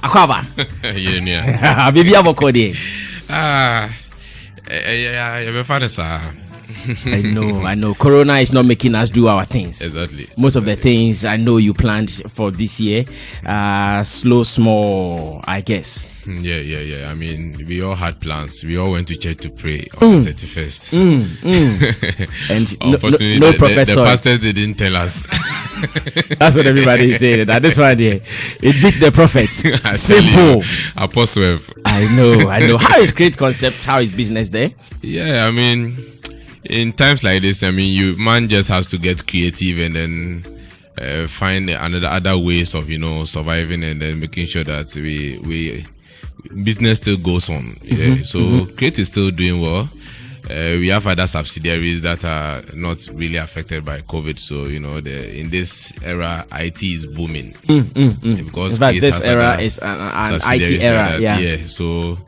Akwaba. Yeah. Baby avocado. I know. Corona is not making us do our things. Exactly. Most of the things I know you planned for this year, slow, small, I guess. Yeah. I mean, we all had plans. We all went to church to pray on the 31st. And unfortunately, no professor. The pastors didn't tell us. That's what everybody is saying. That this one there, it beats the prophets. Simple. Apostle. I know. How is Create Concept? How is business there? Yeah, I mean, in times like this, I mean, man just has to get creative and then find other ways of surviving and then making sure that we business still goes on. So Create is still doing well. We have other subsidiaries that are not really affected by COVID. So in this era, IT is booming because in fact, this era is an IT era. Yeah. So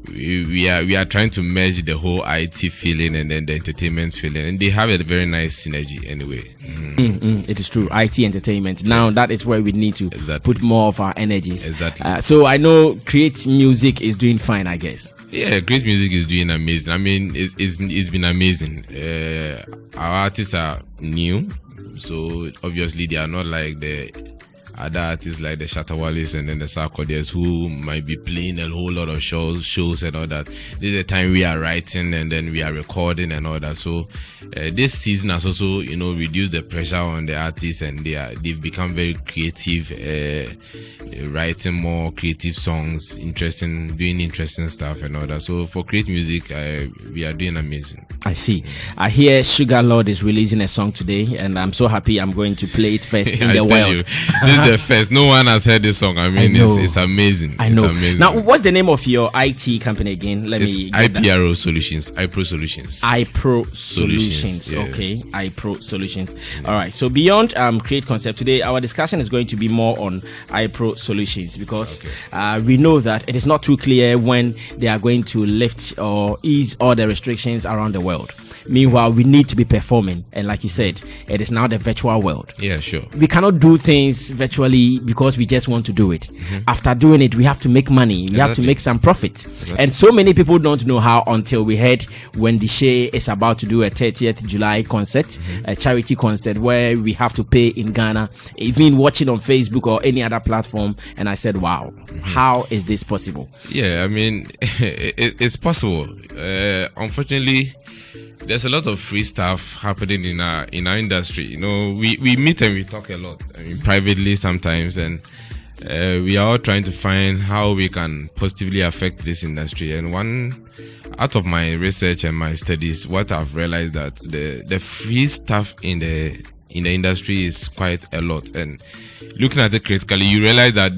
we are trying to merge the whole IT feeling and then the entertainment feeling, and they have a very nice synergy anyway. It is true. IT entertainment. Now that is where we need to put more of our energies. Exactly. So I know Create Music is doing fine, I guess. Yeah, Create Music is doing amazing. I mean, it's been amazing. Our artists are new, so obviously they are not like the other artists like the Shatawalis and then the Sarkodiyas who might be playing a whole lot of shows and all that. This is the time we are writing and then we are recording and all that. So this season has also reduced the pressure on the artists, and they've become very creative, writing more creative songs, doing interesting stuff and all that. So for Create Music, we are doing amazing. I see. I hear Sugar Lord is releasing a song today, and I'm so happy I'm going to play it first in the world. This is the first. No one has heard this song. I mean, it's amazing. I know. It's amazing. Now, what's the name of your IT company again? iPro Solutions. iPro Solutions. iPro Solutions. Yeah. Okay. iPro Solutions. Yeah. All right. So beyond Create Concept today, our discussion is going to be more on iPro Solutions because we know that it is not too clear when they are going to lift or ease all the restrictions around the world. Meanwhile, we need to be performing, and like you said, it is now the virtual world. Yeah, sure. We cannot do things virtually because we just want to do it. After doing it, we have to make money. We have to make some profit. And so many people don't know how until we heard Wendy Shay is about to do a 30th July concert, a charity concert where we have to pay in Ghana, even watching on Facebook or any other platform. And I said, wow, how is this possible? Yeah, I mean, it's possible. Unfortunately, there's a lot of free stuff happening in our industry. We meet and we talk a lot. I mean, privately sometimes, and we are all trying to find how we can positively affect this industry. And one out of my research and my studies, what I've realized that the free stuff in the industry is quite a lot. And looking at it critically, you realize that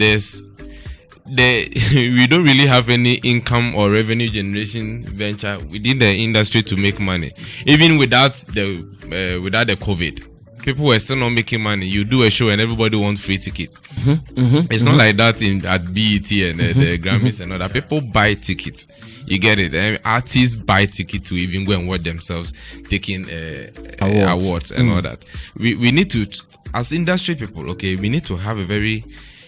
we don't really have any income or revenue generation venture within the industry to make money. Even without the COVID, people were still not making money. You do a show and everybody wants free tickets. It's not like that at BET and the Grammys and all that. People buy tickets. You get it. And artists buy tickets to even go and watch themselves taking awards and all that. We need to, as industry people, we need to have a very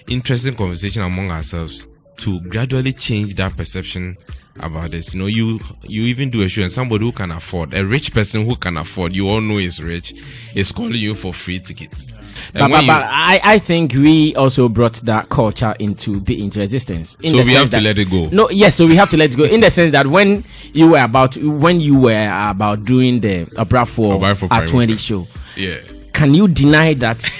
interesting conversation among ourselves to gradually change that perception about this. You even do a show and somebody who can afford, a rich person who can afford, you all know is rich, is calling you for free tickets. But I think we also brought that culture into existence. So we have to let it go. So we have to let it go in the sense that when you were about doing the Obrafo at 20 show, can you deny that?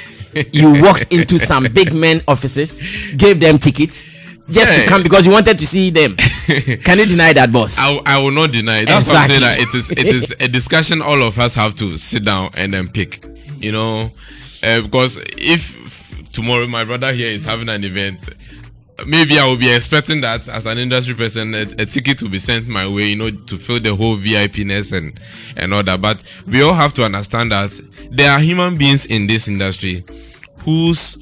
You walked into some big men offices, gave them tickets just to come because you wanted to see them. Can you deny that, boss? I will not deny it. That's what I'm saying. That it is a discussion all of us have to sit down and then pick. Because if tomorrow my brother here is having an event, maybe I will be expecting that as an industry person, a ticket will be sent my way, to fill the whole VIP-ness and all that. But we all have to understand that there are human beings in this industry whose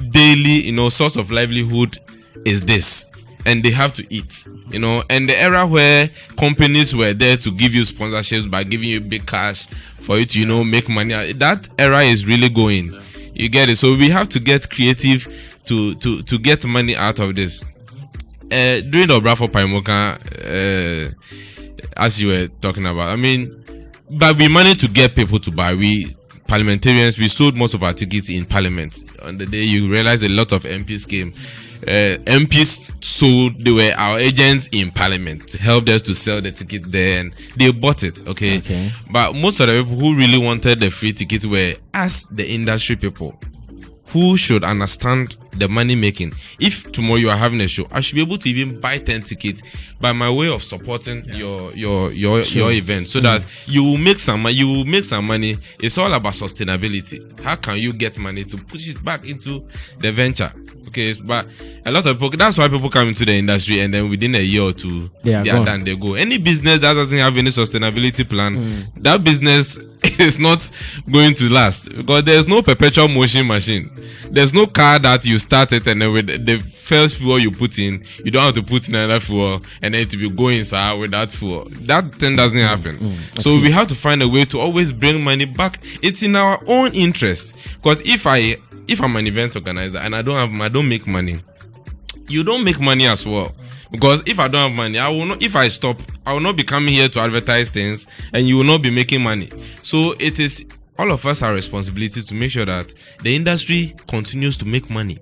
daily, source of livelihood is this, and they have to eat, And the era where companies were there to give you sponsorships by giving you big cash for you to, make money, that era is really going. You get it? So we have to get creative to get money out of this. during the Brafo Paimoka, as you were talking about, I mean, but we managed to get people to buy. We parliamentarians, we sold most of our tickets in Parliament. On the day you realize a lot of MPs came. MPs sold, they were our agents in Parliament to help us to sell the ticket there, and they bought it. Okay. But most of the people who really wanted the free ticket were us, the industry people, who should understand the money making. If tomorrow you are having a show, I should be able to even buy 10 tickets by my way of supporting your event, so that you will make some money. You will make some money. It's all about sustainability. How can you get money to push it back into the venture? Okay, but a lot of people, that's why people come into the industry and then within a year or two, they are done, they go. Any business that doesn't have any sustainability plan, that business is not going to last, because there's no perpetual motion machine. There's no car that you start it and then with the first fuel you put in, you don't have to put in another fuel and then to be going with that fuel. That thing doesn't happen. So we have to find a way to always bring money back. It's in our own interest, because if I'm an event organizer and I don't make money, you don't make money as well. Because if I don't have money, I will not. If I stop, I will not be coming here to advertise things, and you will not be making money. So it is all of us our responsibility to make sure that the industry continues to make money.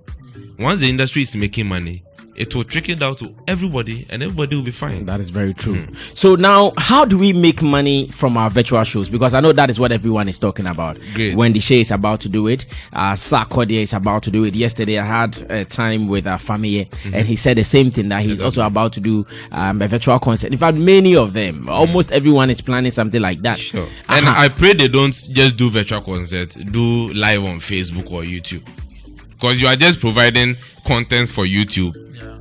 Once the industry is making money, it will trickle down to everybody, and everybody will be fine. That is very true. So now, how do we make money from our virtual shows? Because I know that is what everyone is talking about. Great. Wendy Shay is about to do it. Sarkodie is about to do it. Yesterday, I had a time with Famiye, and he said the same thing, that he's also about to do a virtual concert. In fact, many of them, almost everyone is planning something like that. Sure. And I pray they don't just do virtual concerts, do live on Facebook or YouTube. Because you are just providing content for YouTube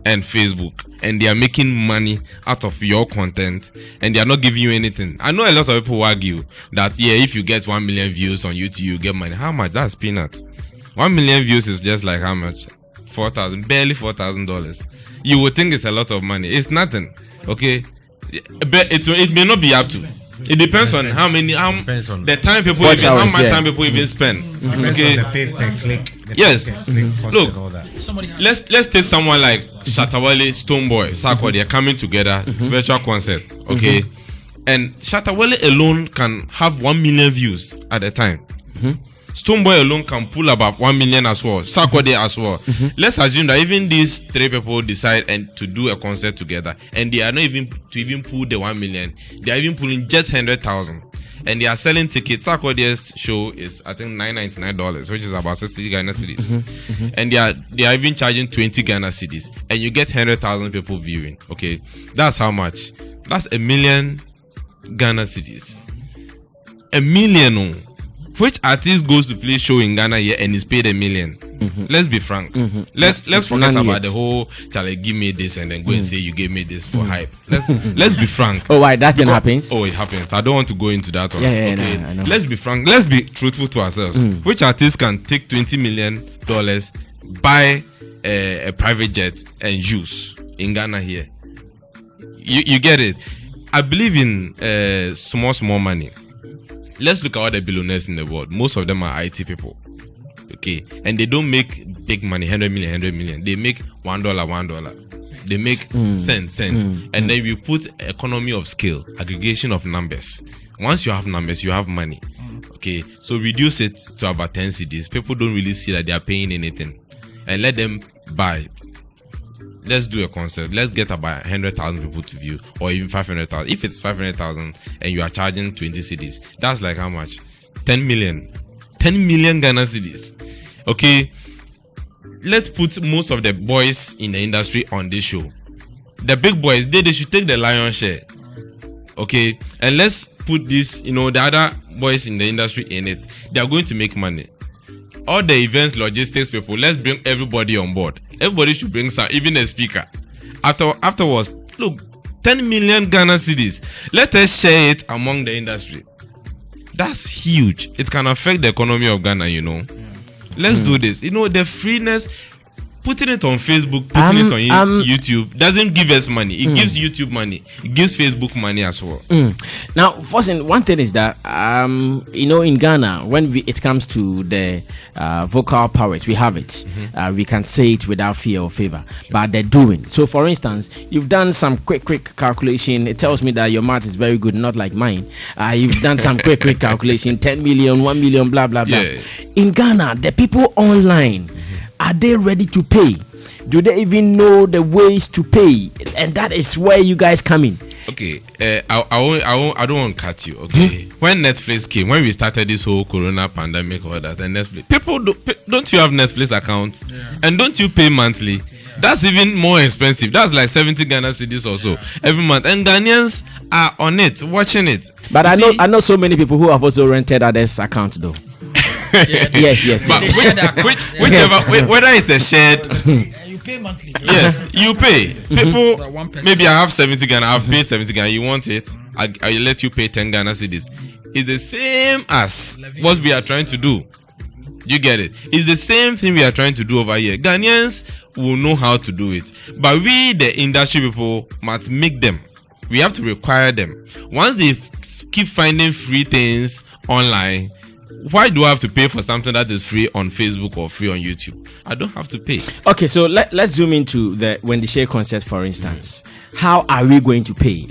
and Facebook, and they are making money out of your content, and they are not giving you anything. I know a lot of people argue that if you get 1 million views on YouTube, you get money. How much? That's peanuts. 1 million views is just like how much? Barely $4,000. You would think it's a lot of money. It's nothing. Okay, but it may not be up to. It depends on how much time people even spend. Okay. Yes. Look, let's take someone like Shatawale, Stonebwoy, Sarkodie. They are coming together, virtual concert. Okay, and Shatawale alone can have 1 million views at a time. Stonebwoy alone can pull about 1 million as well. Sarkodie as well. Let's assume that even these three people decide to do a concert together, and they are not even to pull the 1 million. They are even pulling just 100,000, and they are selling tickets. Sarkodie's show is, I think, $999, which is about 60 Ghana cedis, and they are even charging 20 Ghana cedis, and you get 100,000 people viewing. Okay, that's how much. That's 1 million Ghana cedis. 1 million. Which artist goes to play show in Ghana here and is paid 1 million? Let's be frank. Let's forget about the whole Charlie, give me this and then go and say you gave me this for hype. Let's be frank. Oh, why that thing happens? Oh, it happens. I don't want to go into that one. Okay. No, I know. Let's be frank. Let's be truthful to ourselves. Which artist can take $20 million, buy a private jet and use in Ghana here? You get it. I believe in small money. Let's look at all the billionaires in the world. Most of them are IT people. Okay. And they don't make big money, 100 million. They make $1. They make cents. And then we put economy of scale, aggregation of numbers. Once you have numbers, you have money. Okay. So reduce it to about 10 cedis. People don't really see that they are paying anything. And let them buy it. Let's do a concert. Let's get about 100,000 people to view, or even 500,000. If it's 500,000 and you are charging 20 cedis, that's like how much? 10 million. 10 million Ghana cedis. Okay. Let's put most of the boys in the industry on this show. The big boys, they should take the lion's share. Okay. And let's put this, the other boys in the industry in it. They are going to make money. All the events, logistics people, let's bring everybody on board. Everybody should bring some, even a speaker. Afterwards, look, 10 million Ghana cedis. Let us share it among the industry. That's huge. It can affect the economy of Ghana, Let's do this. The freeness. putting it on Facebook, putting it on YouTube doesn't give us money. It gives YouTube money. It gives Facebook money as well. Now, first, one thing is that in Ghana, when it comes to the vocal powers, we have it. We can say it without fear or favor, but they're doing. So, for instance, you've done some quick calculation. It tells me that your math is very good, not like mine. You've done some quick calculation, 10 million, 1 million, blah, blah, blah. Yeah. In Ghana, the people online, are they ready to pay? Do they even know the ways to pay? And that is where you guys come in. Okay, I don't want to cut you. Okay, when Netflix came, when we started this whole Corona pandemic, or that, and Netflix, people don't you have Netflix accounts? Yeah. And don't you pay monthly? That's even more expensive. That's like 70 Ghana cedis or so every month, and Ghanaians are on it, watching it. But I know so many people who have also rented others' account though. Yes. But whether it's a shared, you pay monthly. Yes, you pay. People, maybe I have 70 Ghana, I've paid 70 Ghana. You want it? I let you pay 10 Ghana cedis. It's the same as what we are trying to do. You get it? It's the same thing we are trying to do over here. Ghanaians will know how to do it, but we, the industry people, must make them. We have to require them. Once they keep finding free things online, why do I have to pay for something that is free on Facebook or free on YouTube? I don't have to pay. Okay, so let's zoom into the Wendy Shay concert, for instance. How are we going to pay?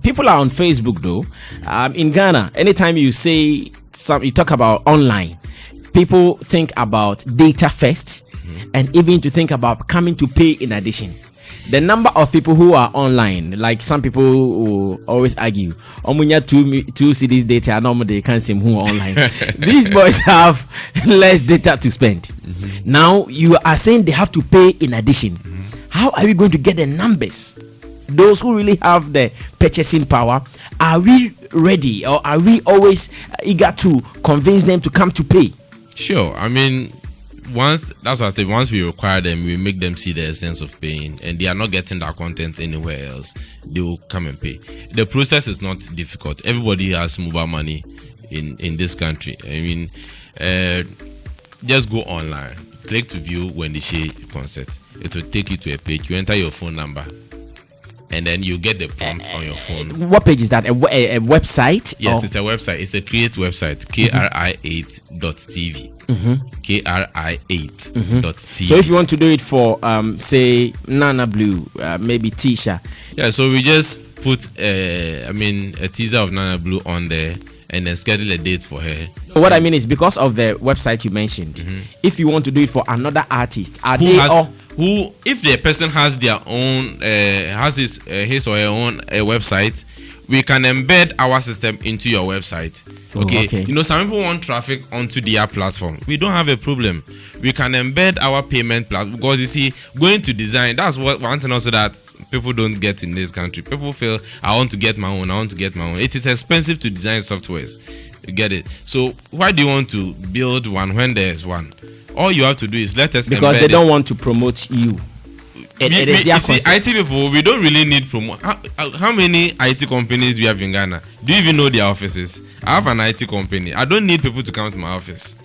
People are on Facebook though. In Ghana, anytime you talk about online, people think about data first, and even to think about coming to pay in addition. The number of people who are online, like some people who always argue, Omunya two CDs data, normally they can't see who are online. These boys have less data to spend. Now you are saying they have to pay in addition. How are we going to get the numbers? Those who really have the purchasing power, are we ready, or are we always eager to convince them to come to pay? Sure. I mean, that's what I say. Once we require them, we make them see the essence of paying, and they are not getting that content anywhere else, they will come and pay. The process is not difficult. Everybody has mobile money in this country. I mean, just go online, click to view Wendy Shay concert. It will take you to a page. You enter your phone number, and then you get the prompt on your phone. What page is that? A website? Yes, it's a website. It's a create website. KRI8.tv. KRI8.tv. So if you want to do it for say Nana Blue, maybe Tisha. Yeah, so we just put a teaser of Nana Blue on there, and then schedule a date for her. What I mean is, because of the website you mentioned, if you want to do it for another artist, if the person has their own his or her own website, we can embed our system into your website. Okay. You know, some people want traffic onto their platform. We don't have a problem. We can embed our payment platform, because you see, going to design, that's one thing also that people don't get in this country. People feel, I want to get my own. It is expensive to design softwares. You get it? So why do you want to build one when there's one? All you have to do is let us, because they don't want to promote you. IT people, we don't really need promo. How many IT companies do you have in Ghana? Do you even know their offices? I have an IT company. I don't need people to come to my office.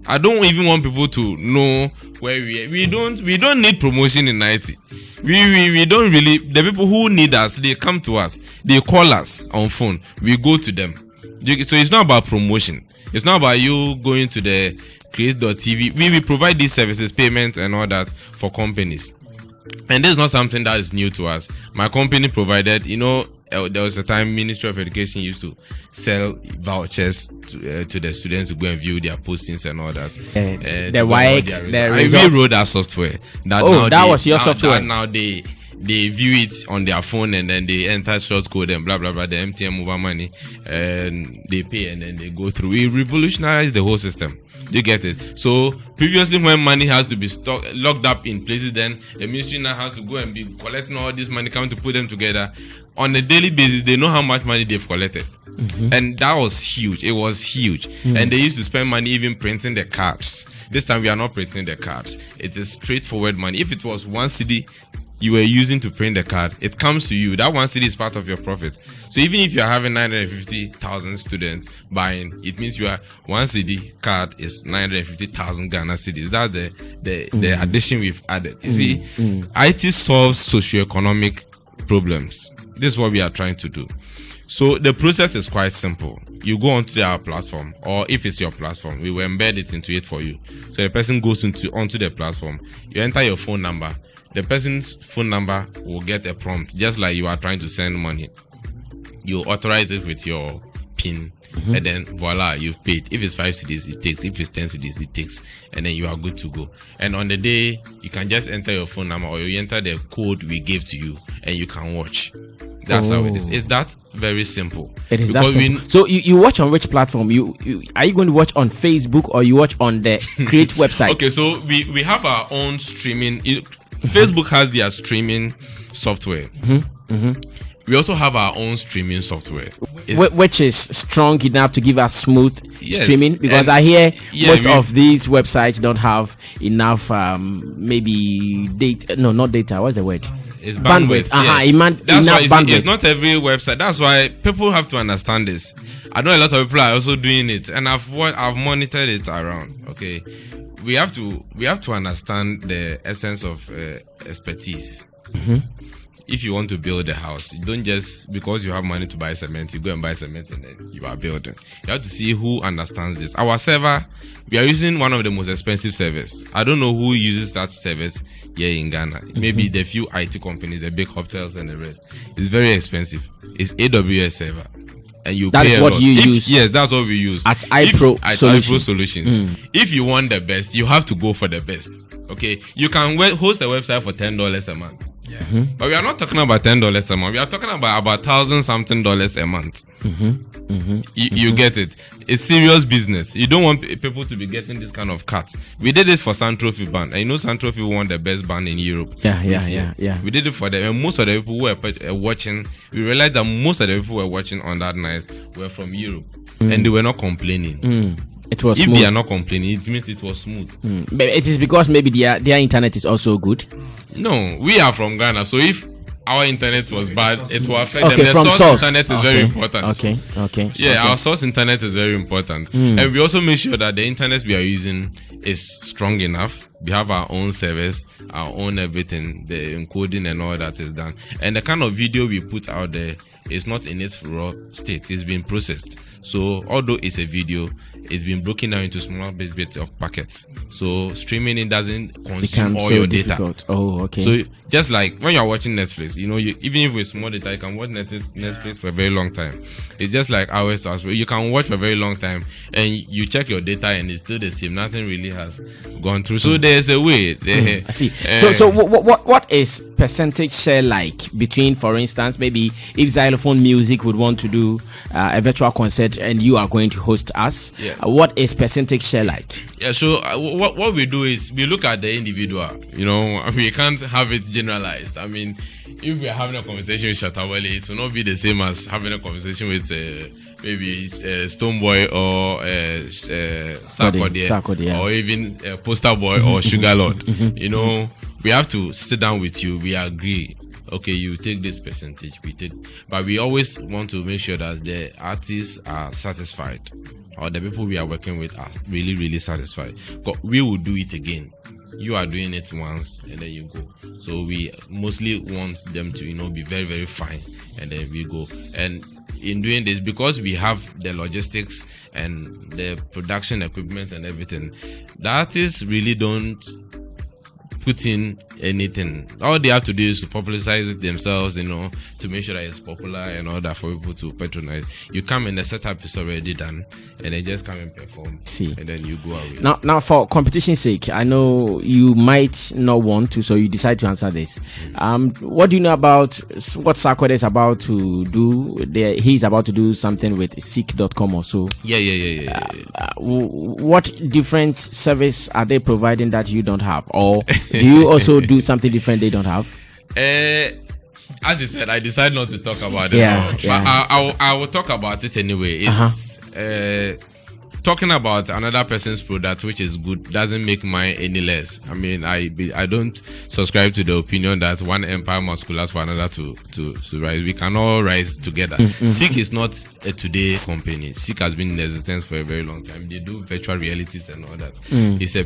I don't even want people to know where we are. We don't need promotion in IT. We don't really. The people who need us, they come to us. They call us on phone. We go to them. So it's not about promotion. It's not about you going to the create.tv. We provide these services, payments and all that for companies. And this is not something that is new to us. My company provided, there was a time Ministry of Education used to sell vouchers to the students to go and view their postings and all that. We wrote that software. That was your software. Now they view it on their phone, and then they enter short code and blah blah blah, the MTN mobile money, and they pay, and then they go through. We revolutionized the whole system. You get it? So previously, when money has to be locked up in places, then the ministry now has to go and be collecting all this money, coming to put them together on a daily basis. They know how much money they've collected, and that was huge. It was huge, and they used to spend money even printing the cards. This time we are not printing the cards. It is straightforward money. If it was 1 CD you were using to print the card, it comes to you. That 1 cedi is part of your profit. So even if you're having 950,000 students buying, it means you are 1 cedi card is 950,000 Ghana cedis. That's the addition we've added. You see, IT solves socioeconomic problems. This is what we are trying to do. So the process is quite simple. You go onto our platform, or if it's your platform, we will embed it into it for you. So the person goes onto the platform. You enter your phone number. The person's phone number will get a prompt, just like you are trying to send money. You authorize it with your PIN, and then voila, you've paid. If it's 5 cedis, it takes. If it's 10 cedis, it takes. And then you are good to go. And on the day, you can just enter your phone number, or you enter the code we gave to you, and you can watch. That's how it is. It's that very simple. It is that simple. So you watch on which platform? Are you going to watch on Facebook, or you watch on the Create website? Okay, so we have our own streaming. Facebook has their streaming software. We also have our own streaming software, which is strong enough to give us smooth streaming, because I hear most of these websites don't have enough maybe data. No, not data. What's the word? It's bandwidth. Enough bandwidth. It's not every website. That's why people have to understand this. I know a lot of people are also doing it, and I've monitored it around. Okay, we have to understand the essence of expertise. If you want to build a house, you don't just, because you have money to buy cement, you go and buy cement and then you are building. You have to see who understands this. Our server, we are using one of the most expensive servers. I don't know who uses that service here in Ghana. Maybe the few IT companies, the big hotels and the rest. It's very expensive. It's AWS server. And you that's pay what you use. Yes, that's what we use at iPro Solutions. If you want the best, you have to go for the best. Okay, you can host a website for $10 a month. But we are not talking about $10 a month. We are talking about $1,000-something a month. You get it. It's serious business. You don't want people to be getting this kind of cuts. We did it for Sun Trophy band. And you know Sun Trophy won the best band in Europe. Yeah. We did it for them. And most of the people who were watching, we realized that most of the people who were watching on that night were from Europe. And they were not complaining. It was if smooth. They are not complaining, it means it was smooth. But it is because maybe their internet is also good. No, we are from Ghana, so if our internet was bad, it will affect them. The source internet is very important. Our source internet is very important. And we also make sure that the internet we are using is strong enough. We have our own service, our own everything, the encoding and all that is done. And the kind of video we put out there is not in its raw state. It's been processed. So although it's a video, it's been broken down into smaller bits of packets. So streaming it doesn't consume all your data. Oh, okay. So just like when you're watching Netflix, you know, even if with small data, you can watch Netflix for a very long time. It's just like ours. You can watch for a very long time, and you check your data, and it's still the same. Nothing really has gone through. So there's a way. I see. So what is percentage share like between, for instance, maybe if Xylophone Music would want to do a virtual concert and you are going to host us? What is percentage share like? So what we do is we look at the individual. You know, we can't have it generalized. I mean, if we are having a conversation with Shatawale, it will not be the same as having a conversation with maybe Stoneboy or Sarkodie, or even Poster Boy or Sugar Lord. You know, we have to sit down with you. We agree. Okay, you take this percentage, we take, but we always want to make sure that the artists are satisfied, or the people we are working with are really, really satisfied. Because we will do it again. You are doing it once and then you go. So we mostly want them to, you know, be very, very fine, and then we go. And in doing this, because we have the logistics and the production equipment and everything, the artists really don't put in anything. All they have to do is to popularize it themselves, you know, to make sure that it's popular and all that for people to patronize. You come and the setup is already done, and they just come and perform. And then you go away. Now for competition's sake, I know you might not want to, so you decide to answer this. What do you know about what Sarkodie is about to do? He's about to do something with seek.com or so. What different service are they providing that you don't have, or do you also do something different they don't have? As you said, I decided not to talk about it. But I will talk about it anyway. It's talking about another person's product which is good doesn't make mine any less. I mean, I don't subscribe to the opinion that one empire must collapse for another to rise. We can all rise together. Seek is not a today company. Seek has been in existence for a very long time. They do virtual realities and all that. It's a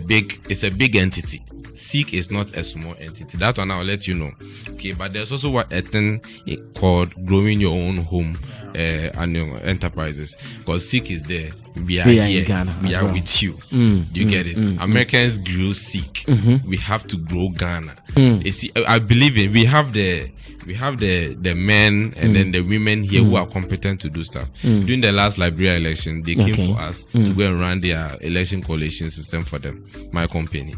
big entity. Seek is not a small entity. That one I'll let you know. Okay, but there's also a thing called growing your own home and your enterprises. Because Seek is there. We are here. In Ghana we are with you. You get it? Americans grew Seek. We have to grow Ghana. You see, I believe in. We have the men and then the women here who are competent to do stuff. During the last Liberia election, they came for us to go and run their election coalition system for them. My company.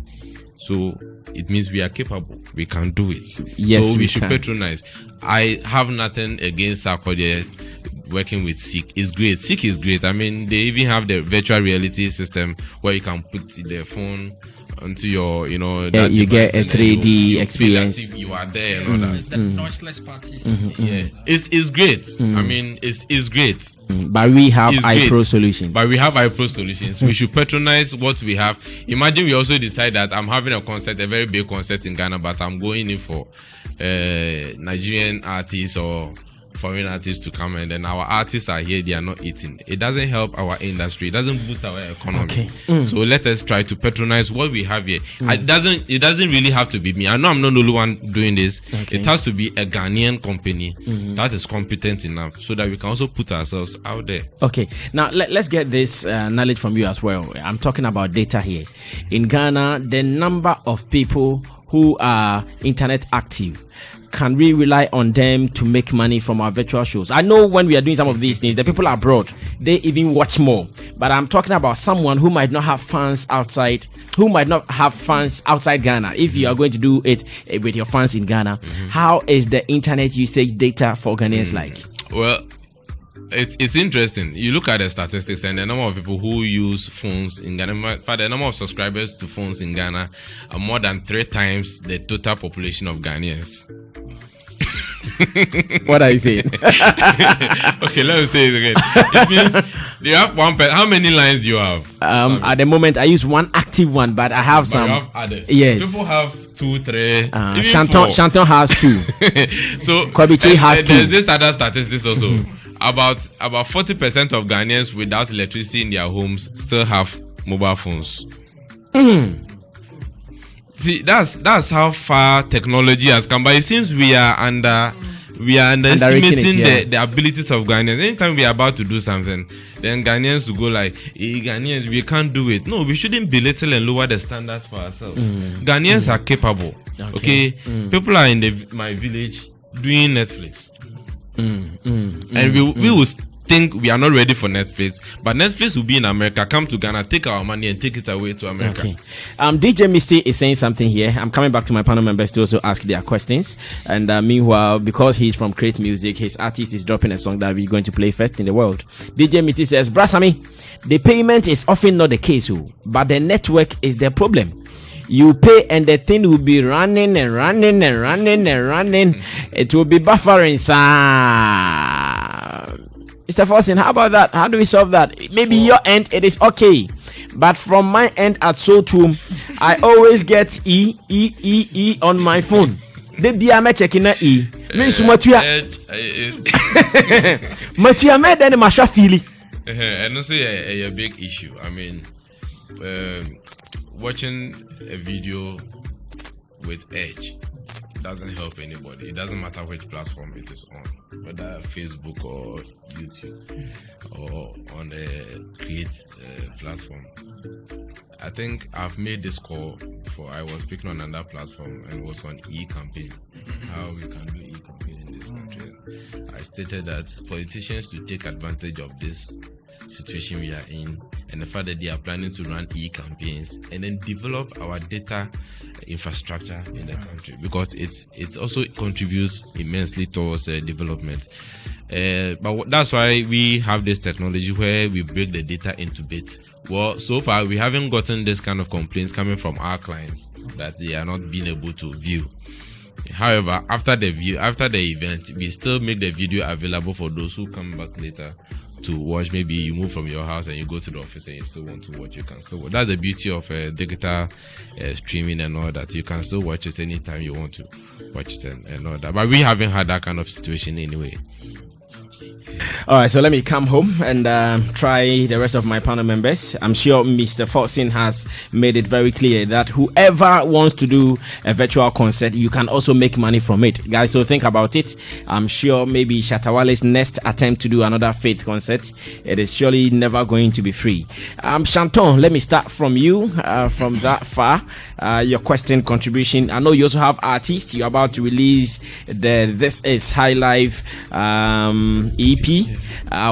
So it means we are capable. We can do it. Yes, so we should patronize. I have nothing against Sarkodie working with Seek. It's great. Seek is great. I mean, they even have the virtual reality system where you can put the phone onto your, that you get a 3D experience. You are there and all that. It's the noiseless parties. Yeah, it's great. I mean, it's great. But we have iPro solutions. We should patronize what we have. Imagine we also decide that I'm having a very big concert in Ghana, but I'm going in for Nigerian artists or foreign artists to come, and then our artists are here, they are not eating. It doesn't help our industry. It doesn't boost our economy. So let us try to patronize what we have here. It doesn't really have to be me. I know I'm not the only one doing this. It has to be a Ghanaian company that is competent enough so that we can also put ourselves out there. Okay, now let's get this knowledge from you as well. I'm talking about data here. In Ghana, the number of people who are internet active, can we rely on them to make money from our virtual shows? I know when we are doing some of these things, the people abroad, they even watch more. But I'm talking about someone who might not have fans outside, Ghana. If you are going to do it with your fans in Ghana, how is the internet usage data for Ghanaians like? Well, it's interesting. You look at the statistics and the number of people who use phones in Ghana. For the number of subscribers to phones in Ghana are more than 3 times the total population of Ghanaians. What are you saying? Okay, let me say it again. It means you have one person. How many lines do you have? At the moment, I use one active one, but I have some. You have others. Yes. People have 2, 3. Shanton has 2. So Kobichi has 2. There's this other statistics also. About 40% of Ghanaians without electricity in their homes still have mobile phones. See, that's how far technology has come. But it seems we are underestimating the abilities of Ghanaians. Anytime we are about to do something, then Ghanaians will go like, hey, Ghanaians, we can't do it. No, we shouldn't belittle and lower the standards for ourselves. Ghanaians are capable. Okay? People are in my village doing Netflix. And we will think we are not ready for Netflix, but Netflix will be in America, come to Ghana, take our money and take it away to America. Okay. DJ Misty is saying something here. I'm coming back to my panel members to also ask their questions. And meanwhile, because he's from Create Music, his artist is dropping a song that we're going to play first in the world. DJ Misty says, Brasami, the payment is often not the case, but the network is the problem. You pay and the thing will be running and running and running and running. It will be buffering, sir. Mr. Forsen, how about that? How do we solve that? Maybe your end, it is okay. But from my end at Sotum, I always get E on my phone. Baby, I'm checking that E. Means Matua. Matua made then Masha Fili. And also a big issue. I mean, watching a video with Edge doesn't help anybody. It doesn't matter which platform it is on, whether Facebook or YouTube or on the Create platform. I think I've made this call I was speaking on another platform and it was on e-campaign, how we can do e-campaign in this country. I stated that politicians to take advantage of this situation we are in and the fact that they are planning to run e-campaigns and then develop our data infrastructure in the country, because it also contributes immensely towards development. But that's why we have this technology where we break the data into bits. Well, so far we haven't gotten this kind of complaints coming from our clients that they are not being able to view. However, after the event, we still make the video available for those who come back later to watch. Maybe you move from your house and you go to the office and you still want to watch, you can still watch. That's the beauty of digital streaming and all that. You can still watch it anytime you want to watch it and all that. But we haven't had that kind of situation anyway. All right, so let me come home and try the rest of my panel members. I'm sure Mr. Fortson has made it very clear that whoever wants to do a virtual concert, you can also make money from it, guys. So think about it. I'm sure maybe Shatawale's next attempt to do another Faith concert, it is surely never going to be free. Shanton, let me start from you, from that far. Your question, contribution. I know you also have artists. You're about to release the This Is High Life EP.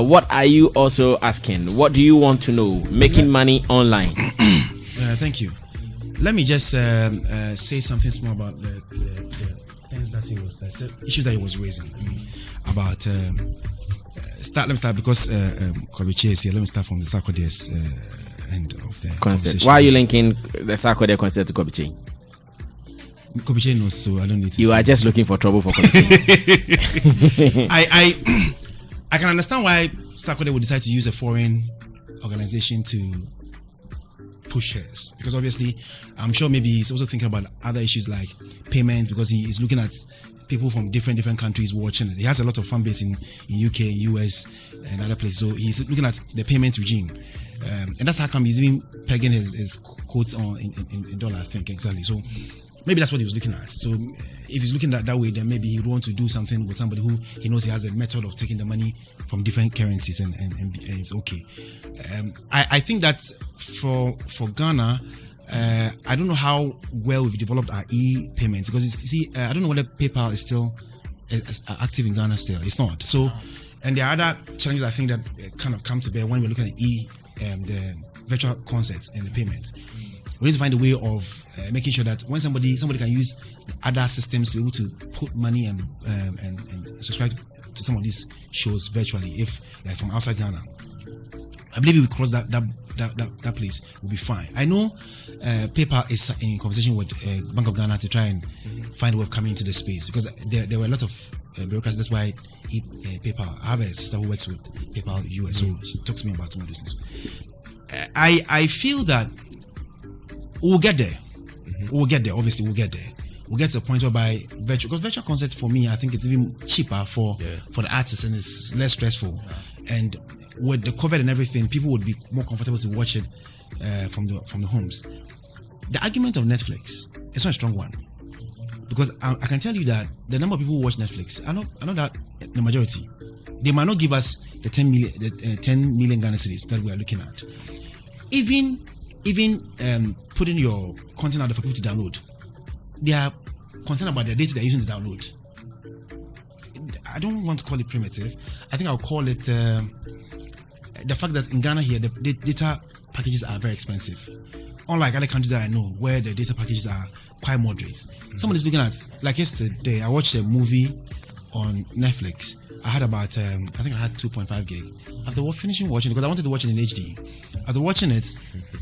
What are you also asking? What do you want to know? Making money online. Thank you. Let me just say something small about the things that issues that he was raising. I mean, about let me start because Kobiche is here. Let me start from the Sarkodie's end of the concert. Why are you linking the Sarkodie concert to Kobiche? Kobiche knows, so I don't need to. You are just looking for trouble for Kobiche. I can understand why Sarkodie would decide to use a foreign organization to push hers, because obviously I'm sure maybe he's also thinking about other issues like payment, because he is looking at people from different countries watching it. He has a lot of fan base in UK, US, and other places, so he's looking at the payment regime, and that's how come he's even pegging his quote on in dollar, I think, exactly. So maybe that's what he was looking at. So if he's looking at that way, then maybe he would want to do something with somebody who he knows he has the method of taking the money from different currencies, and it's okay. I think that for Ghana, I don't know how well we've developed our e-payments, because I don't know whether PayPal is still active in Ghana still. It's not. So, and there are other challenges I think that kind of come to bear when we're looking at the virtual concerts and the payment. We need to find a way of making sure that when somebody can use other systems to be able to put money and subscribe to some of these shows virtually, if like from outside Ghana. I believe if we cross that place, we'll be fine. I know PayPal is in conversation with Bank of Ghana to try and find a way of coming into the space, because there were a lot of bureaucracy. That's why PayPal. I have a sister who works with PayPal US, so she talks to me about some of those things. I feel that we'll get there. We'll get there. Obviously, we'll get there. We'll get to the point whereby because virtual concert for me, I think it's even cheaper for the artists, and it's less stressful. And with the COVID and everything, people would be more comfortable to watch it from the homes. The argument of Netflix is not a strong one, because I can tell you that the number of people who watch Netflix, I know that the majority, they might not give us the 10 million Ghana cedis that we are looking at. Even putting your content out there for people to download, they are concerned about the data they're using to download. I don't want to call it primitive. I think I'll call it the fact that in Ghana here, the data packages are very expensive. Unlike other countries that I know, where the data packages are quite moderate. Somebody's looking at, like yesterday, I watched a movie on Netflix. I had about, I think I had 2.5 gig. After finishing watching it, because I wanted to watch it in HD. After watching it,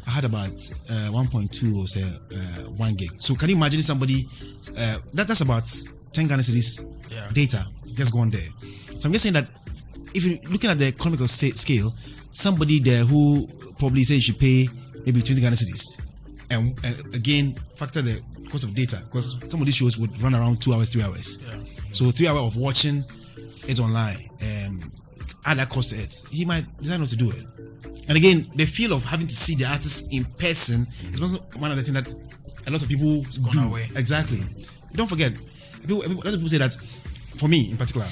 I had about 1.2 or say 1 gig. So can you imagine somebody, that's about 10 Ghana cedis data just gone there. So I'm just saying that if you're looking at the economical scale, somebody there who probably says you should pay maybe 20 Ghana cedis, and again factor the cost of data, because some of these shows would run around 2 hours, 3 hours. So 3 hours of watching it online, add that cost to it, he might decide not to do it. And again, the feel of having to see the artist in person is one of the things that a lot of people do. Away. Exactly. Don't forget, a lot of people say that, for me in particular,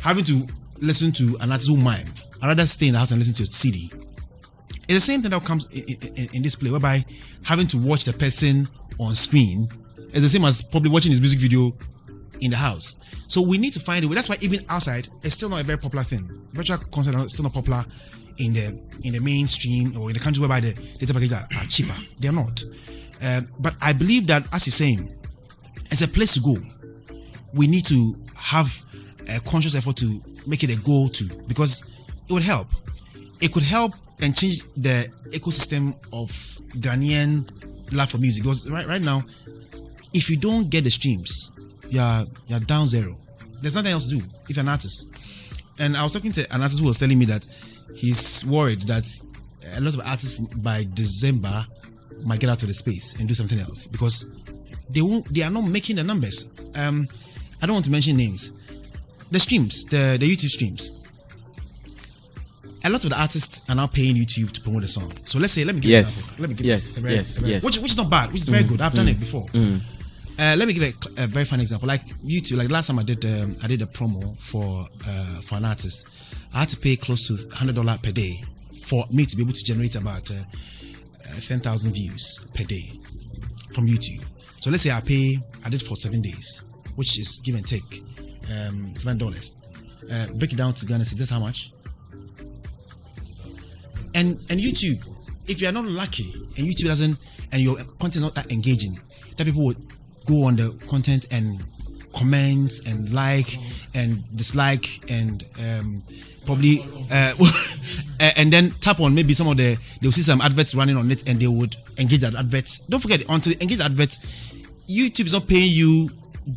having to listen to an artist who mime, I'd rather stay in the house and listen to a CD. It's the same thing that comes in this play, whereby having to watch the person on screen is the same as probably watching his music video in the house. So we need to find a way. That's why even outside, it's still not a very popular thing. Virtual concerts are still not popular in the mainstream, or in the countries whereby the data packages are cheaper. They're not. But I believe that, as he's saying, it's a place to go. We need to have a conscious effort to make it a go-to, because it would help. It could help and change the ecosystem of Ghanaian love for music. Because right now, if you don't get the streams, you're down zero. There's nothing else to do if you're an artist. And I was talking to an artist who was telling me that he's worried that a lot of artists by December might get out of the space and do something else because they are not making the numbers. I don't want to mention names. The streams, the YouTube streams. A lot of the artists are now paying YouTube to promote the song. So let me give an example. Let me give yes. Which is not bad, which is very good. I've done it before. Let me give a very funny example. Like YouTube, like last time I did a promo for an artist. I had to pay close to $100 per day for me to be able to generate about 10,000 views per day from YouTube. So let's say I did for 7 days, which is give and take $7. Break it down to Ghana, that's how much. And YouTube, if you are not lucky and YouTube doesn't, and your content not that engaging, that people would go on the content and comment and like and dislike and probably and then tap on maybe some of they'll see some adverts running on it and they would engage that adverts. Don't forget, until engage the adverts, YouTube is not paying you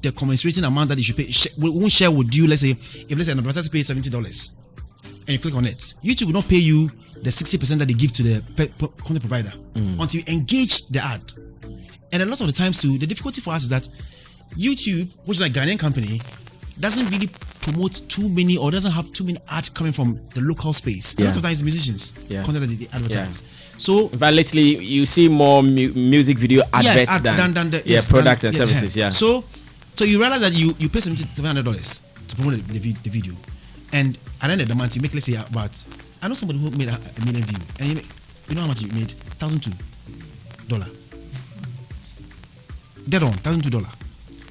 the commensurating amount that you should pay. Won't share with you. Let's say an advertiser pays $70 and you click on it, YouTube will not pay you the 60% that they give to the content provider until you engage the ad. And a lot of the times too, the difficulty for us is that YouTube, which is like a Ghanaian company, doesn't really promote too many or doesn't have too many ads coming from the local space. A lot of times musicians content that they advertise. So, but lately you see more music video adverts than the products and services. Yeah. So you realize that you pay $700 to promote the video, and at the end of the month you make, let's say, about, I know somebody who made a million views, and you know how much you made? $1,002. Dead on, $1,002.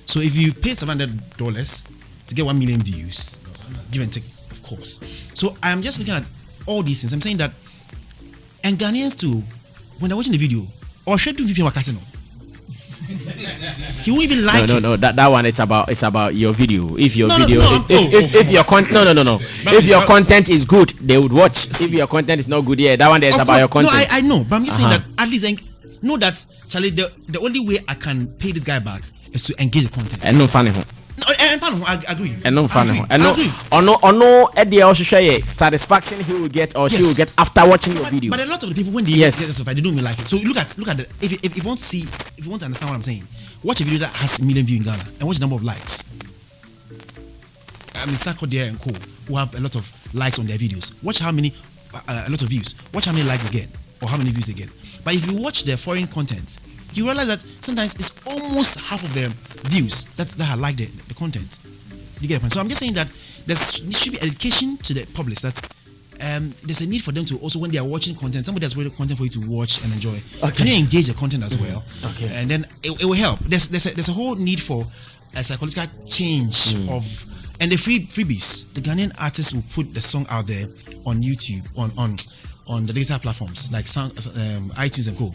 So if you pay $700 to get 1 million views, give and take, of course. So I'm just looking at all these things. I'm saying that, and Ghanaians too, when they're watching the video, or should do video wakatino. He won't even like it. No. That one, it's about your video. If your if your content if your content is good, they would watch. If your content is not good, that one is about your content. No, I know, but I'm just saying that at least know that, Charlie, the only way I can pay this guy back is to engage the content. And no funny. I agree. And no funny. And no idea also share satisfaction he will get or she will get after watching your video. But a lot of the people, when they get this stuff, they don't even like it. So look at the, if you want to understand what I'm saying, watch a video that has 1 million views in Ghana and watch the number of likes. I mean, Sako there and Co, who have a lot of likes on their videos. Watch how many, a lot of views. Watch how many likes they get or how many views they get. But if you watch their foreign content, you realize that sometimes it's almost half of the views that have liked the content. You get the point? So I'm just saying that there should be education to the public that there's a need for them to also, when they are watching content, somebody has created content for you to watch and enjoy. Okay. Can you engage the content as well? Okay. And then it will help. There's a whole need for a psychological change of, and the freebies. The Ghanaian artists will put the song out there on YouTube, on the digital platforms like iTunes and Co.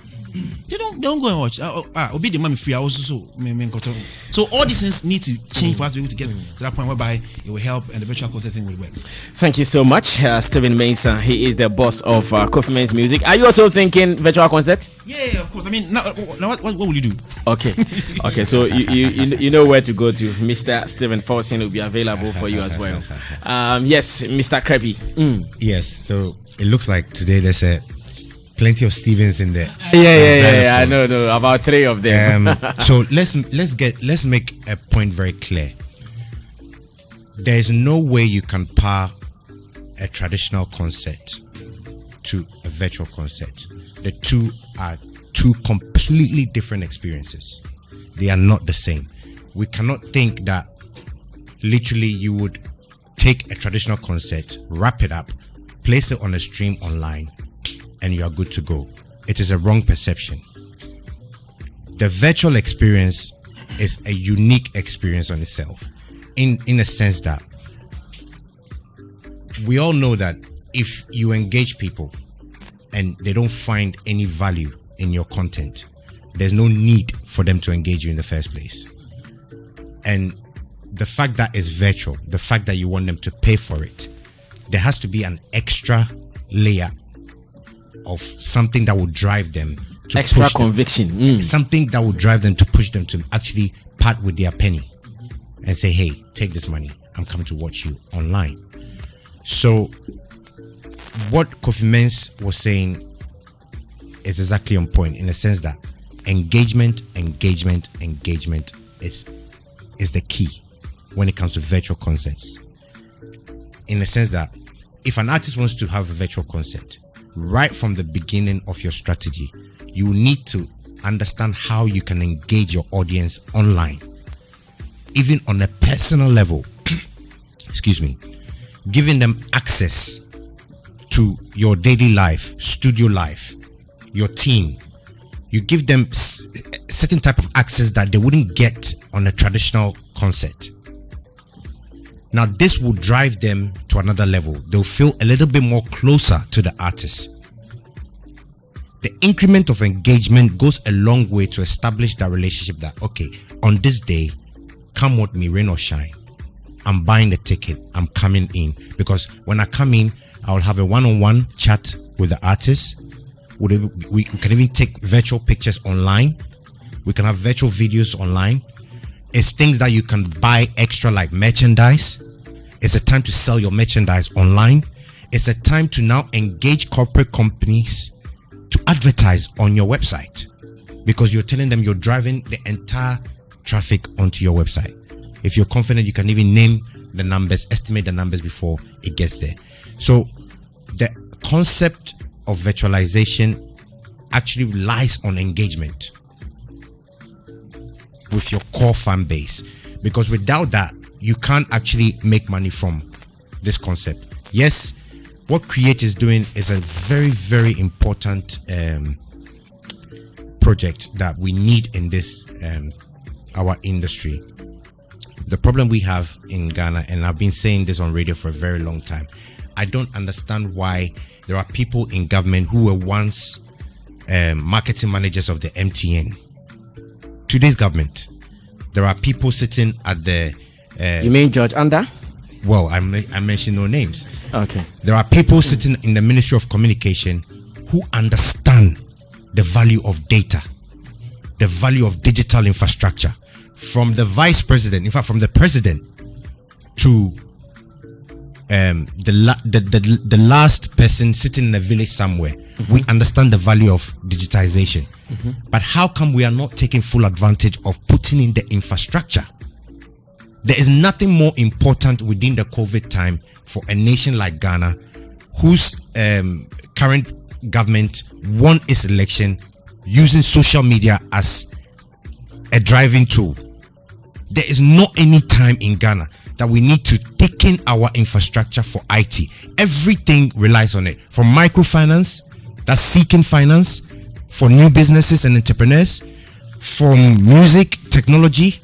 They don't go and watch. I'll be the money free. I also so all these things need to change for us to be able to get to that point whereby it will help and the virtual concert thing will work. Thank you so much, Stephen Mensah. He is the boss of Kofi Men's Music. Are you also thinking virtual concert? Yeah, of course. I mean, now what will you do? Okay. So you know where to go to. Mr. Stephen Forsen will be available for you as well. Yes, Mr. Krebi. Yes. So it looks like today there's plenty of Stevens in there. Yeah. I know, about 3 of them. So let's make a point very clear. There is no way you can pair a traditional concert to a virtual concert. The two are two completely different experiences. They are not the same. We cannot think that literally you would take a traditional concert, wrap it up, place it on a stream online, and you are good to go. It is a wrong perception. The virtual experience is a unique experience on itself, in a sense that we all know that if you engage people and they don't find any value in your content, there's no need for them to engage you in the first place. And the fact that it's virtual, the fact that you want them to pay for it, there has to be an extra layer of something that will drive them to extra conviction. Something that will drive them to push them to actually part with their penny and say, hey, take this money, I'm coming to watch you online. So what Kofi Mens was saying is exactly on point, in the sense that engagement is the key when it comes to virtual concerts. In the sense that if an artist wants to have a virtual concert, right from the beginning of your strategy, you need to understand how you can engage your audience online, even on a personal level. Excuse me. Giving them access to your daily life, studio life, your team. You give them certain type of access that they wouldn't get on a traditional concert. Now, this will drive them to another level. They'll feel a little bit more closer to the artist. The increment of engagement goes a long way to establish that relationship that, okay, on this day, come with me, rain or shine. I'm buying the ticket. I'm coming in. Because when I come in, I'll have a one-on-one chat with the artist. We can even take virtual pictures online. We can have virtual videos online. It's things that you can buy extra, like merchandise. It's a time to sell your merchandise online. It's a time to now engage corporate companies to advertise on your website, because you're telling them you're driving the entire traffic onto your website. If you're confident, you can even name the numbers, estimate the numbers before it gets there. So the concept of virtualization actually relies on engagement with your core fan base, because without that, you can't actually make money from this concept. Yes, what Create is doing is a very, very important project that we need in this our industry. The problem we have in Ghana, and I've been saying this on radio for a very long time, I don't understand why there are people in government who were once marketing managers of the MTN. Today's government, there are people sitting at the you mean George Under? Well, I mention no names. Okay. There are people sitting in the Ministry of Communication who understand the value of data, the value of digital infrastructure. From the vice president, in fact, from the president to the last person sitting in a village somewhere, we understand the value of digitization. But how come we are not taking full advantage of putting in the infrastructure? There is nothing more important within the COVID time for a nation like Ghana, whose current government won its election using social media as a driving tool. There is not any time in Ghana that we need to take in our infrastructure for IT. Everything relies on it. From microfinance, that's seeking finance for new businesses and entrepreneurs, from music, technology,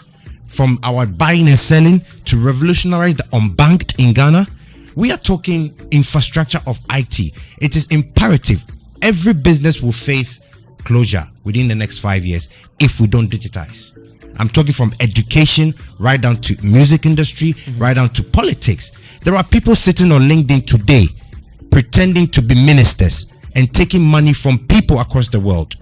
from our buying and selling to revolutionize the unbanked in Ghana. We are talking infrastructure of IT. It is imperative. Every business will face closure within the next 5 years if we don't digitize. I'm talking from education right down to music industry, right down to politics. There are people sitting on LinkedIn today pretending to be ministers and taking money from people across the world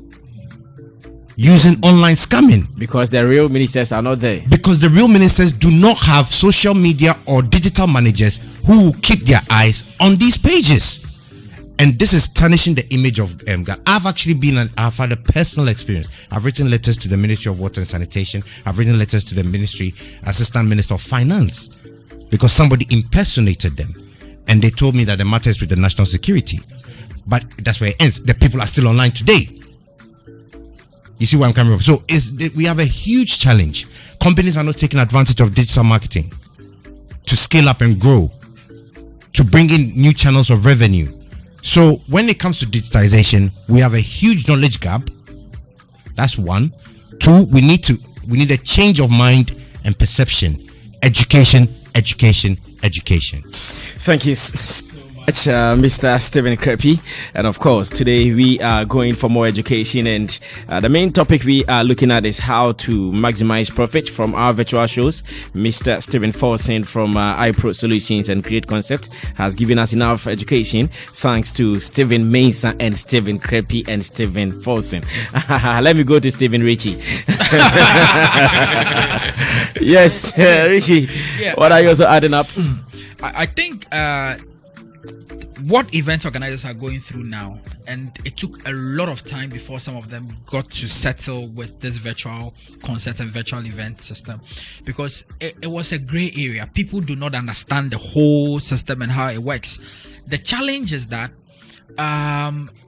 using online scamming. Because the real ministers are not there. Because the real ministers do not have social media or digital managers who will keep their eyes on these pages. And this is tarnishing the image of Ghana. I've had a personal experience. I've written letters to the Ministry of Water and Sanitation. I've written letters to the Assistant Minister of Finance, because somebody impersonated them. And they told me that the matter is with the national security. But that's where it ends. The people are still online today. You see where I'm coming from? So we have a huge challenge. Companies are not taking advantage of digital marketing to scale up and grow, to bring in new channels of revenue. So when it comes to digitization, we have a huge knowledge gap. That's one. Two, we need a change of mind and perception. Education. Thank you so much, Mr. Stephen Krepi. And of course, today we are going for more education, and the main topic we are looking at is how to maximize profit from our virtual shows. Mr. Stephen Forsen from iPro Solutions and Create Concept has given us enough education, thanks to Stephen Mensah and Stephen Krepi and Stephen Forsen. Let me go to Stephen Richie. Yes, Richie, what are you also adding up? I think what event organizers are going through now, and it took a lot of time before some of them got to settle with this virtual concert and virtual event system, because it was a gray area. People do not understand the whole system and how it works. The challenge is that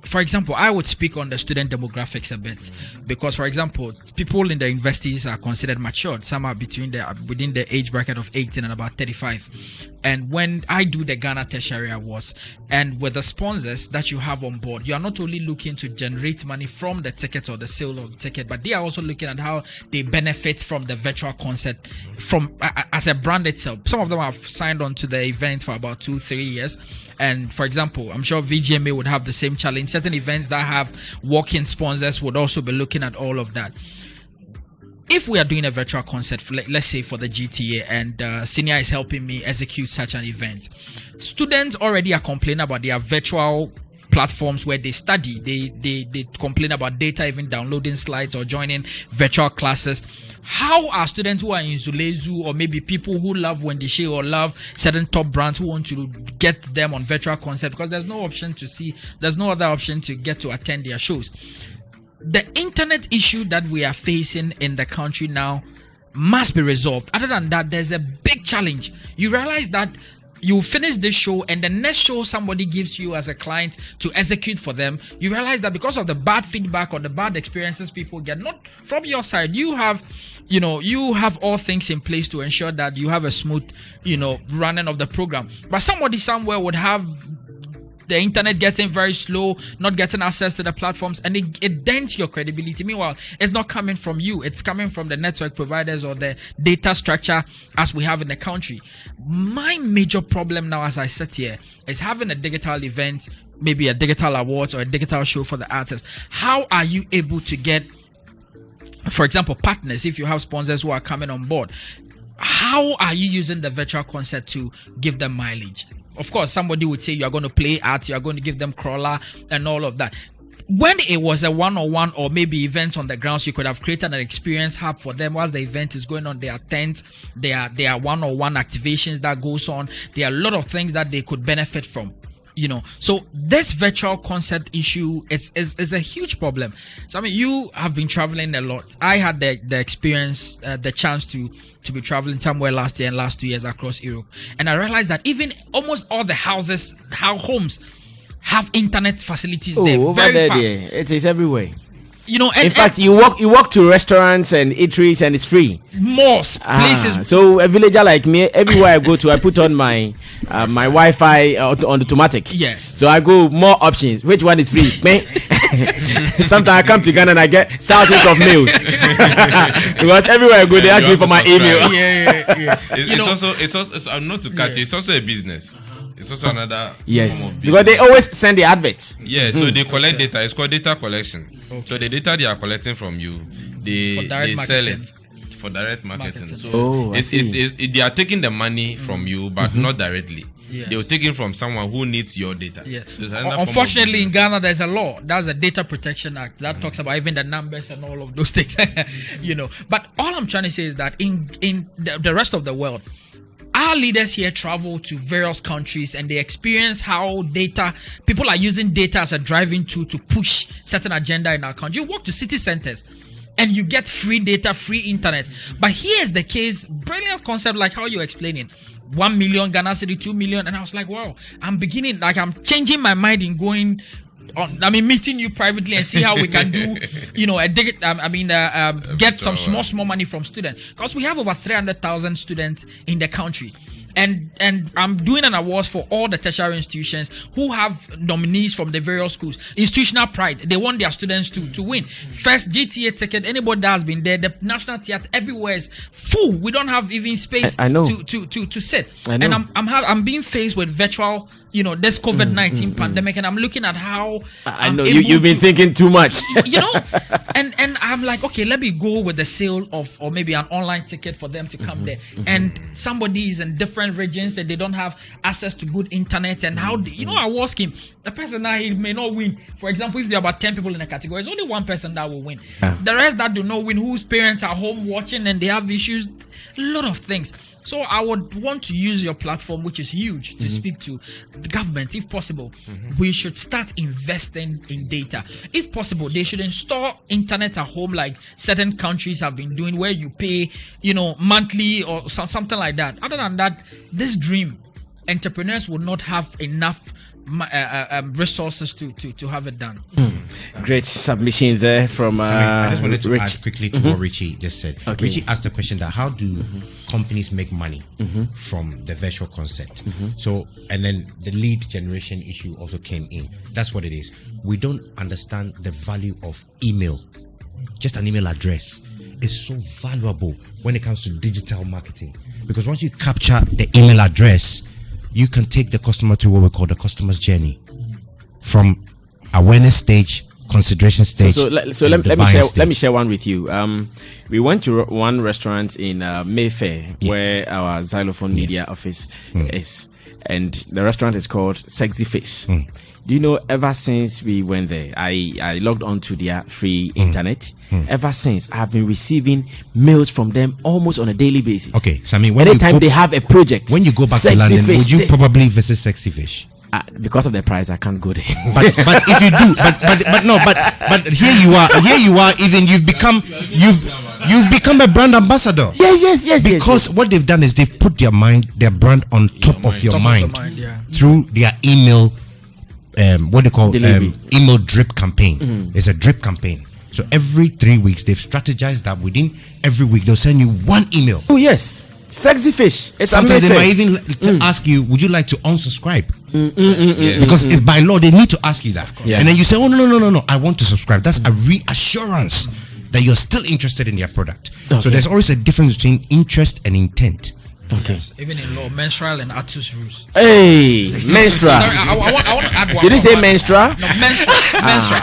for example, I would speak on the student demographics a bit, because, for example, people in the universities are considered matured. Some are within the age bracket of 18 and about 35. And when I do the Ghana Tertiary Awards, and with the sponsors that you have on board, you are not only looking to generate money from the ticket or the sale of the ticket, but they are also looking at how they benefit from the virtual concert as a brand itself. Some of them have signed on to the event for about 2-3 years. And for example, I'm sure VGMA would have the same challenge. Certain events that have walk-in sponsors would also be looking at all of that. If we are doing a virtual concert, let's say for the GTA, and Senior is helping me execute such an event, students already are complaining about their virtual platforms where they study. They complain about data, even downloading slides or joining virtual classes. How are students who are in Zulezu, or maybe people who love Wendy Shay or love certain top brands who want to get them on virtual concert, because there's no other option to get to attend their shows? The internet issue that we are facing in the country now must be resolved. Other than that, there's a big challenge. You realize that you finish this show, and the next show somebody gives you as a client to execute for them, you realize that because of the bad feedback or the bad experiences people get, not from your side, you have all things in place to ensure that you have a smooth, running of the program. But somebody somewhere would have the internet getting very slow, not getting access to the platforms, and it dents your credibility. Meanwhile, it's not coming from you, it's coming from the network providers or the data structure as we have in the country. My major problem now, as I sit here, is having a digital event, maybe a digital awards or a digital show for the artists. How are you able to get, for example, partners, if you have sponsors who are coming on board? How are you using the virtual concert to give them mileage? Of course, somebody would say you are going to play art, you are going to give them crawler and all of that. When it was a one-on-one or maybe events on the grounds, you could have created an experience hub for them whilst the event is going on. There are tents, there are one-on-one activations that goes on. There are a lot of things that they could benefit from. So this virtual concert issue is a huge problem. So I mean, you have been traveling a lot. I had the experience, the chance to be traveling somewhere last year and last 2 years across Europe, and I realized that even almost all the homes have internet facilities there. Over very there, fast. yeah. It is everywhere. In fact, you walk to restaurants and eateries and it's free. Malls, places. So a villager like me, everywhere I go to, I put on my my Wi-Fi on automatic. Yes. So I go more options. Which one is free? Sometimes I come to Ghana and I get thousands of mails. Because everywhere I go, they ask me for my email. Yeah. It's also I'm not to catch you. It's also a business. It's also another yes, form of because they always send the adverts. Yeah, so they collect data. It's called data collection. Okay. So the data they are collecting from you, they sell it for direct marketing. So they are taking the money from you, but not directly. Yeah. They will take it from someone who needs your data. Yeah. Unfortunately, in Ghana, there's a law. That's a Data Protection Act that talks about even the numbers and all of those things. But all I'm trying to say is that in the rest of the world, our leaders here travel to various countries and they experience how people are using data as a driving tool to push certain agenda in our country. You walk to city centers and you get free data, free internet. But here's the case, brilliant concept like how you're explaining. 1 million Ghana cedi, 2 million, and I was like, wow, I'm changing my mind in going on, meeting you privately and see how we can do, get some small money from students, because we have over 300,000 students in the country. And I'm doing an awards for all the tertiary institutions who have nominees from the various schools. Institutional pride. They want their students to win. First GTA ticket, anybody that has been there, the National Theatre everywhere is full. We don't have even space to sit. And I'm being faced with virtual, this COVID-19 pandemic, and I'm looking at how I know you've been thinking too much. And I'm like, okay, let me go with the sale of, or maybe an online ticket for them to come there. And somebody is in different regions and they don't have access to good internet, and how award scheme, the person that he may not win. For example, if there are about 10 people in a category, it's only one person that will win. The rest that do not win, whose parents are home watching and they have issues, a lot of things. So I would want to use your platform, which is huge, to speak to the government. If possible, we should start investing in data. If possible, they should install internet at home, like certain countries have been doing, where you pay, monthly or something like that. Other than that, this dream, entrepreneurs will not have enough resources to have it done. Great submission there from I just wanted to Rich. add quickly to what Richie just said. Okay. Richie asked the question that how do companies make money from the virtual concept? So, and then the lead generation issue also came in. That's what it is. We don't understand the value of email. Just an email address is so valuable when it comes to digital marketing, because once you capture the email address, you can take the customer through what we call the customer's journey, from awareness stage, consideration stage. So let me share one with you. We went to one restaurant in Mayfair, where our Xylophone Media office is, and the restaurant is called Sexy Fish. Do you know, ever since we went there, I logged on to their free internet. Ever since, I've been receiving mails from them almost on a daily basis. Okay, so I mean, when anytime they have a project, when you go back to London, would you probably visit Sexy Fish? Because of the price, I can't go there. But if you do, but here you are. Even you've become a brand ambassador. Yes. Because what they've done is they've put their brand on top of your mind through their email. What they call email drip campaign. It's a drip campaign. So every 3 weeks they've strategized that within every week they'll send you one email. Oh yes, Sexy Fish. It's sometimes amazing. they might even ask you, would you like to unsubscribe? Because by law they need to ask you that. And then you say, oh no, I want to subscribe. That's a reassurance that you're still interested in their product. So there's always a difference between interest and intent. Okay. Even in law, menstrual and Atus rules. Hey, menstrual. Sorry, I want to add one. Did you say menstrual? No, menstrual. Menstrual.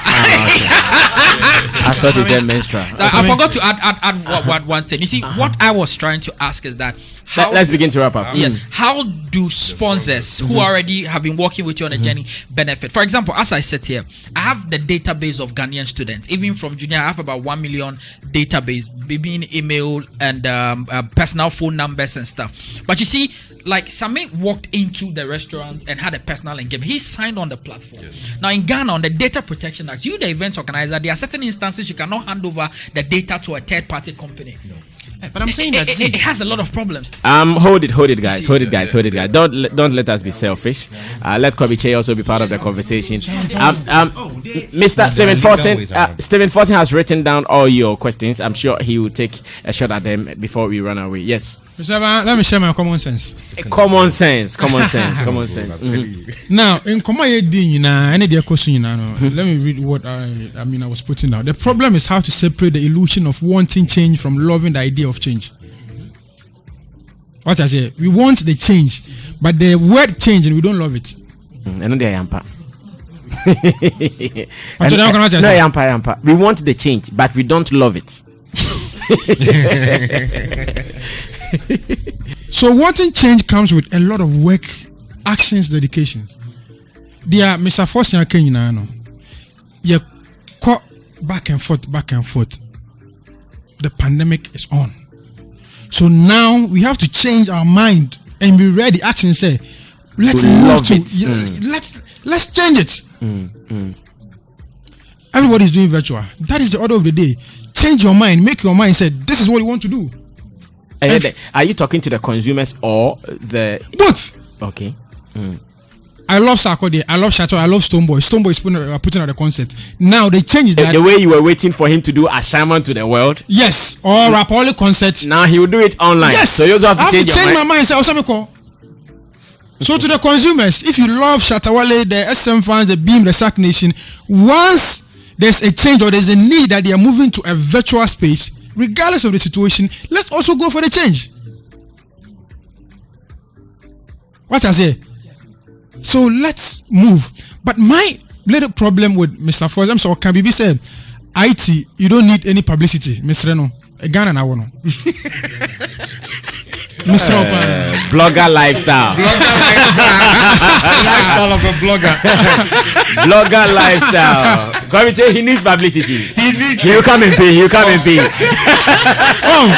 I thought you said menstrual. So I forgot to add one thing. You see, what I was trying to ask is that let's begin to wrap up. How do sponsors who already have been working with you on a journey benefit? For example, as I said here, I have the database of Ghanaian students. Even from junior, I have about 1 million database, being email and personal phone numbers and stuff. But you see, like Samir walked into the restaurant and had a personal engagement. He signed on the platform. Now in Ghana, on the Data Protection Act, you, the event organizer, there are certain instances you cannot hand over the data to a third-party company. But I'm saying that it has a lot of problems. Hold it, guys. Don't let us be selfish. Let Kobe also be part of the conversation. Mr. Stephen Forsen has written down all your questions. I'm sure he will take a shot at them before we run away. Yes. Let me share my common sense. Common sense. Now, in let me read what I was putting down. The problem is how to separate the illusion of wanting change from loving the idea of change. What I say, we want the change, but the word change, and we don't love it. We want the change, but we don't love it. So wanting change comes with a lot of work, actions, dedications. Dear Mr. Forsen Kenyano, you caught back and forth. The pandemic is on. So now we have to change our mind and be ready. Action say, let's move to it. Let's change it. Everybody's doing virtual. That is the order of the day. Change your mind, make your mind say, this is what you want to do. Are you talking to the consumers or the both? Okay. I love Sarkodie, I love Chateau, I love Stoneboy. Stoneboy is putting out the concept. Now they changed that. The way you were waiting for him to do a shaman to the world. Yes, or Rapoli concept. Now he will do it online. Yes, so you also have to change your mind. My mind. So to the consumers, if you love Shatawale, the SM fans, the Beam, the Sack Nation, once there's a change or there's a need that they are moving to a virtual space, regardless of the situation, let's also go for the change. What I say? So let's move. But my little problem with Mr. Forsen, so can be said, IT, you don't need any publicity, Mr. Reno. Ghana na wono. Blogger lifestyle. Lifestyle of a blogger. Blogger lifestyle. Come he needs publicity. He'll come and pay. Oh,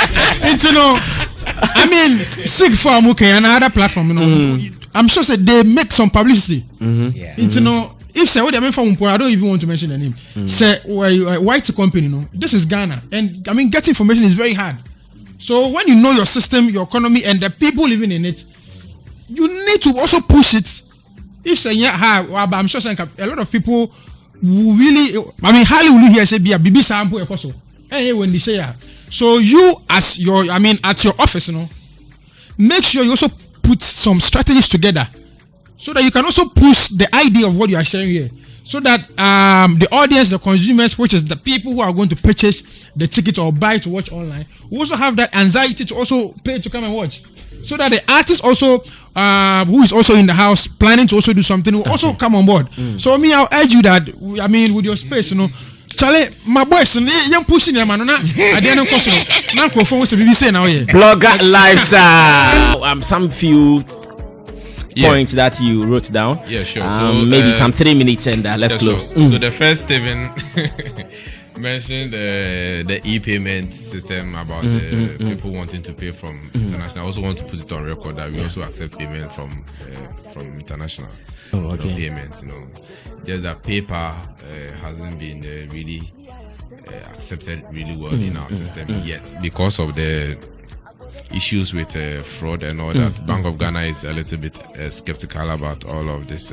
I mean, sick for Amuke and other platform, you know. I'm sure say they make some publicity. Yeah. It's, you know, if say what they mean for Umpo, I don't even want to mention the name. Say white company, you know, this is Ghana, and I mean, getting information is very hard. So when you know your system, your economy, and the people living in it, you need to also push it. If say I'm sure saying a lot of people who really, I mean, highly will hear say be a BB sample ekoso. And when they say so you as your, I mean, at your office, you know, make sure you also put some strategies together so that you can also push the idea of what you are sharing here, so that the audience, the consumers, which is the people who are going to purchase the ticket or buy to watch online, will also have that anxiety to also pay to come and watch, so that the artist also who is also in the house planning to also do something will also come on board. So me, I'll urge you that, I mean, with your space, you know, Charlie, my boys, you're pushing your man. I didn't question. Now, Blogger lifestyle. Some few points that you wrote down. Yeah, sure. So, maybe some 3 minutes and let's close. Sure. So the first Stephen mentioned the e-payment system about people wanting to pay from international. I also want to put it on record that we also accept payment from international payments. You know, just that paper hasn't been really accepted really well in our system yet because of the issues with fraud and all that. Bank of Ghana is a little bit skeptical about all of this,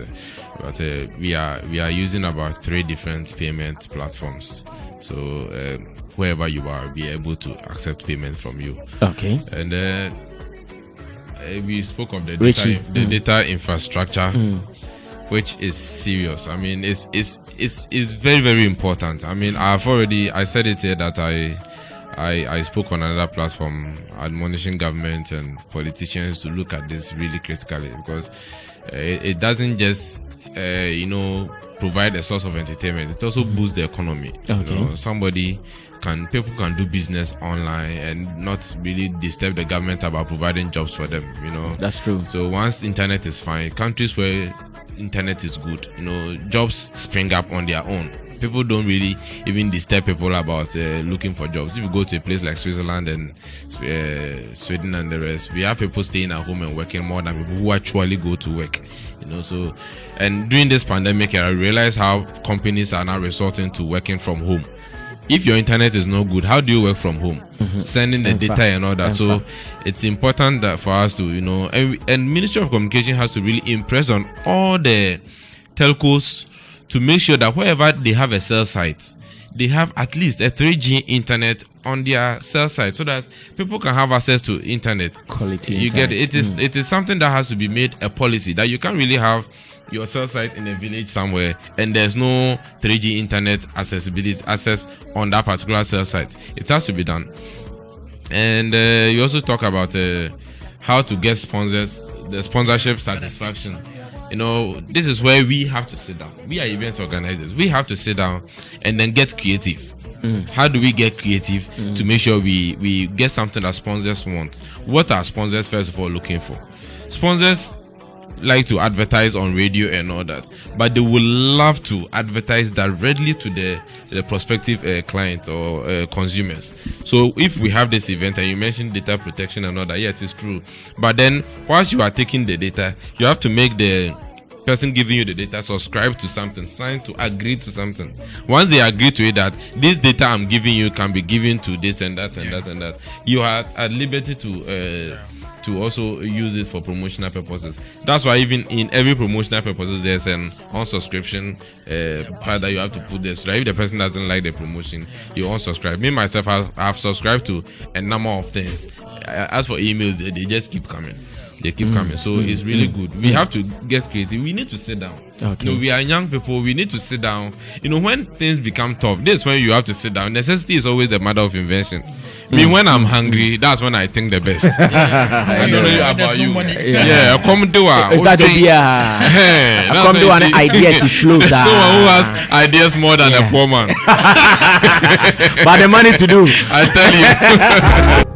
but we are using about 3 different payment platforms. So wherever you are, be able to accept payment from you. Okay. And we spoke of the data infrastructure, which is serious. I mean, it's very, very important. I mean, I said it here that I spoke on another platform admonishing government and politicians to look at this really critically, because it doesn't just provide a source of entertainment. It also boosts the economy. Okay. You know, people can do business online and not really disturb the government about providing jobs for them. You know, that's true. So once the internet is fine, countries where internet is good, you know, jobs spring up on their own. People don't really even disturb people about looking for jobs. If you go to a place like Switzerland and Sweden and the rest, we have people staying at home and working more than people who actually go to work. You know, so, and during this pandemic, I realized how companies are now resorting to working from home. If your internet is not good, how do you work from home? Sending the data and all that. So it's important that for us to, you know, and Ministry of Communication has to really impress on all the telcos to make sure that wherever they have a cell site, they have at least a 3G internet on their cell site, so that people can have access to internet. Quality. You internet. get it? It is something that has to be made a policy, that you can't really have your cell site in a village somewhere and there's no 3G internet access on that particular cell site. It has to be done. And you also talk about how to get sponsors, the sponsorship satisfaction. You know, this is where we have to sit down. We are event organizers. We have to sit down and then get creative. How do we get creative to make sure we get something that sponsors want? What are sponsors first of all looking for? Sponsors like to advertise on radio and all that, but they would love to advertise directly to the prospective client or consumers. So if we have this event and you mentioned data protection and all that, yes, it's true. But then whilst you are taking the data, you have to make the person giving you the data subscribe to something, sign to agree to something. Once they agree to it, that this data I'm giving you can be given to this and that and that and that, you are at liberty to also use it for promotional purposes. That's why even in every promotional purposes, there's an unsubscription part that you have to put there, so that if the person doesn't like the promotion, you unsubscribe. Me myself, I've subscribed to a number of things. As for emails, they just keep coming. They keep coming. So it's really good. We have to get creative. We need to sit down. Okay. You know, we are young people. We need to sit down. You know, when things become tough, this is when you have to sit down. Necessity is always the mother of invention. Me, when I'm hungry, that's when I think the best. I don't know about you. Yeah, come do come do an ideas it flows. Someone who has ideas more than a poor man. But the money to do. I tell you.